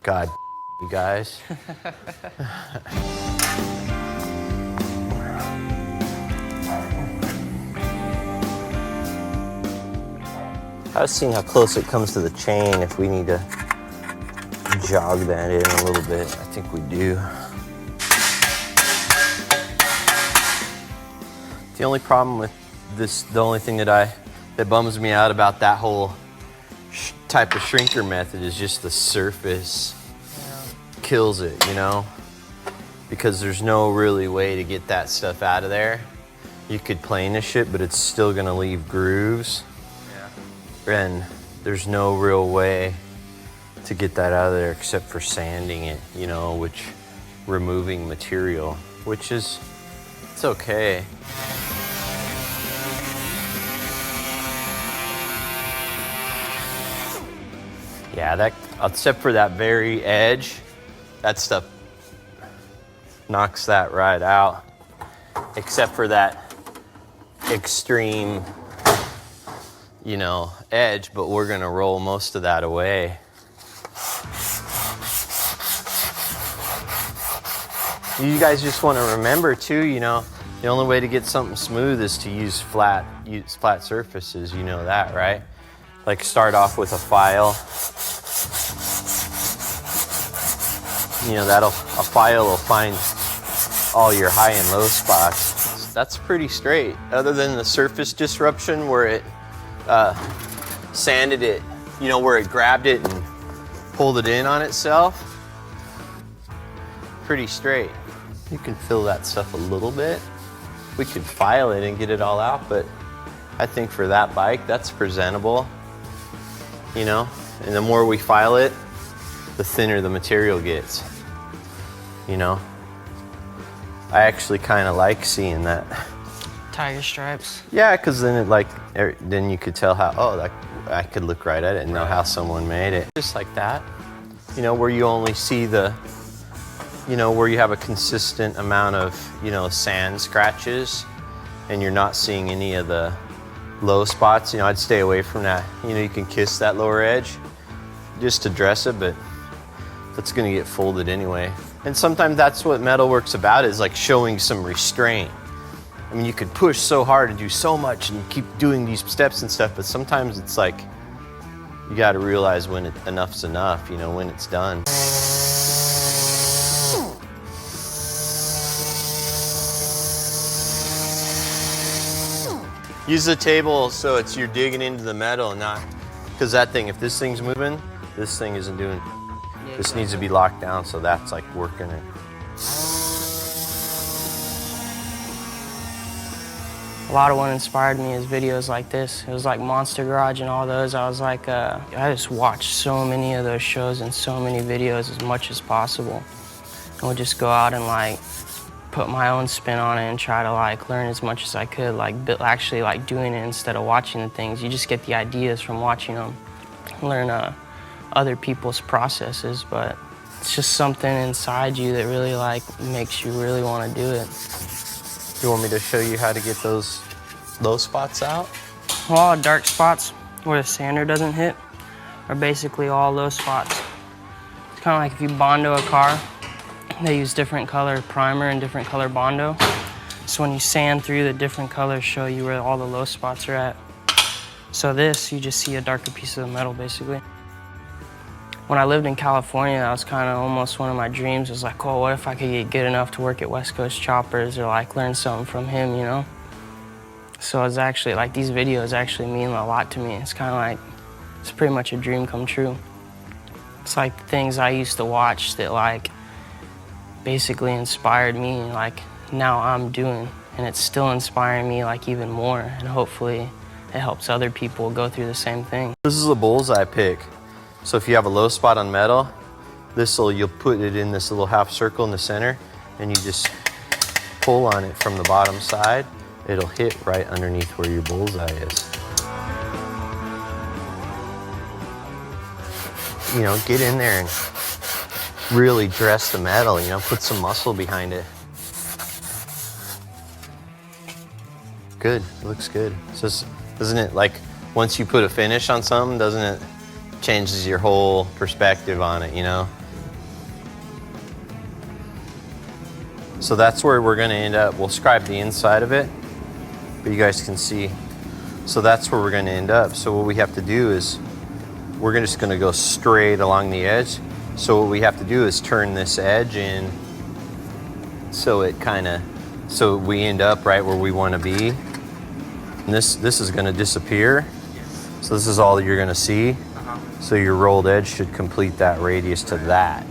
God, you guys. I was seeing how close it comes to the chain, if we need to jog that in a little bit. I think we do. The only problem with this, the only thing that bums me out about that whole type of shrinker method is just the surface kills it, you know? Because there's no really way to get that stuff out of there. You could plane this shit, but it's still gonna leave grooves. And there's no real way to get that out of there except for sanding it, you know, which removing material, which is, it's okay. Yeah, that, except for that very edge, that stuff knocks that right out. Except for that extreme, you know, edge, but we're gonna roll most of that away. You guys just wanna remember too, you know, the only way to get something smooth is to use flat surfaces, you know that, right? Like start off with a file. You know, a file will find all your high and low spots. That's pretty straight. Other than the surface disruption where it sanded it, you know, where it grabbed it and pulled it in on itself, pretty straight. You can fill that stuff a little bit. We could file it and get it all out, but I think for that bike, that's presentable, you know? And the more we file it, the thinner the material gets, you know? I actually kind of like seeing that. Tiger stripes. Yeah, because then then you could tell how, oh, I could look right at it and know how someone made it. Just like that, you know, where you only see you know, where you have a consistent amount of, you know, sand scratches and you're not seeing any of the low spots. You know, I'd stay away from that. You know, you can kiss that lower edge just to dress it, but that's gonna get folded anyway. And sometimes that's what metalwork's about, is like showing some restraint. I mean, you could push so hard and do so much and keep doing these steps and stuff, but sometimes it's like, you gotta realize when enough's enough, you know, when it's done. Use the table so you're digging into the metal and not, because that thing, if this thing's moving, this thing isn't doing. Yeah, this needs to be locked down, so that's like working it. A lot of what inspired me is videos like this. It was like Monster Garage and all those. I was like, I just watched so many of those shows and so many videos as much as possible. And would just go out and like put my own spin on it and try to like learn as much as I could, like actually like doing it instead of watching the things. You just get the ideas from watching them, learn other people's processes, but it's just something inside you that really like makes you really want to do it. You want me to show you how to get those low spots out? Well, dark spots where the sander doesn't hit are basically all low spots. It's kind of like if you Bondo a car, they use different color primer and different color Bondo. So when you sand through, the different colors show you where all the low spots are at. So this, you just see a darker piece of the metal, basically. When I lived in California, that was kind of almost one of my dreams. It was like, oh, what if I could get good enough to work at West Coast Choppers or like learn something from him, you know? So it's actually, like, these videos actually mean a lot to me. It's kind of like, it's pretty much a dream come true. It's like the things I used to watch that like basically inspired me, like now I'm doing, and it's still inspiring me like even more, and hopefully it helps other people go through the same thing. This is a bullseye pick. So if you have a low spot on metal, you'll put it in this little half circle in the center, and you just pull on it from the bottom side. It'll hit right underneath where your bullseye is. You know, get in there and really dress the metal, you know, put some muscle behind it. Good, it looks good. So doesn't it, like, once you put a finish on something, doesn't it changes your whole perspective on it, you know? So that's where we're gonna end up. We'll scribe the inside of it, but you guys can see. So that's where we're gonna end up. So what we have to do is, we're just gonna go straight along the edge. So what we have to do is turn this edge in so it so we end up right where we wanna be. And this is gonna disappear. So this is all you're gonna see. So your rolled edge should complete that radius to that.